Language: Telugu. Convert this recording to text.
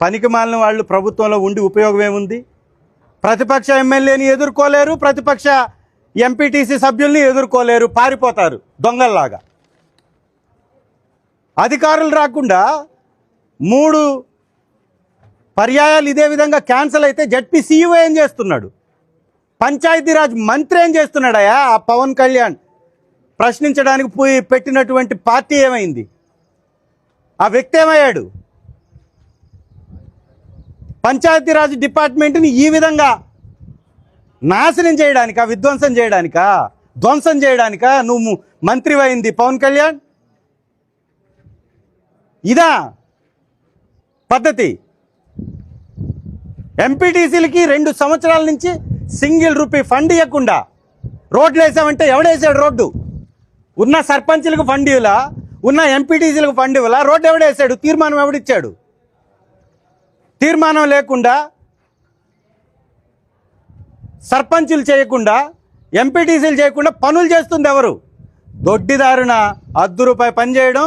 పనికిమాలిన వాళ్ళు ప్రభుత్వంలో ఉండి ఉపయోగం ఏముంది? ప్రతిపక్ష ఎమ్మెల్యేని ఎదుర్కోలేరు, ప్రతిపక్ష ఎంపీటీసీ సభ్యుల్ని ఎదుర్కోలేరు, పారిపోతారు దొంగల్లాగా. అధికారులు రాకుండా 3 పర్యాయాలు ఇదే విధంగా క్యాన్సిల్ అయితే జడ్పీ సీఈఓ ఏం చేస్తున్నాడు? పంచాయతీరాజ్ మంత్రి ఏం చేస్తున్నాడయా? ఆ పవన్ కళ్యాణ్ ప్రశ్నించడానికి పోయి పెట్టినటువంటి పార్టీ ఏమైంది? ఆ వ్యక్తి ఏమయ్యాడు? పంచాయతీరాజ్ డిపార్ట్మెంట్ని ఈ విధంగా నాశనం చేయడానికా, విధ్వంసం చేయడానికా, ధ్వంసం చేయడానికా నువ్వు మంత్రివైంది పవన్ కళ్యాణ్? ఇదా పద్ధతి? ఎంపీటీసీలకి 2 సంవత్సరాల నుంచి సింగిల్ రూపీ ఫండ్ ఇవ్వకుండా రోడ్లు వేసామంటే ఎవడేసాడు? రోడ్డు ఉన్న సర్పంచులకు ఫండ్ ఇవ్వలా, ఉన్న ఎంపీటీసీలకు ఫండ్ ఇవ్వలా, రోడ్డు ఎవడేసాడు? తీర్మానం ఎవడిచ్చాడు? తీర్మానం లేకుండా, సర్పంచులు చేయకుండా, ఎంపీటీసీలు చేయకుండా పనులు చేస్తుంది ఎవరు? దొడ్డిదారున ₹10 పని చేయడం,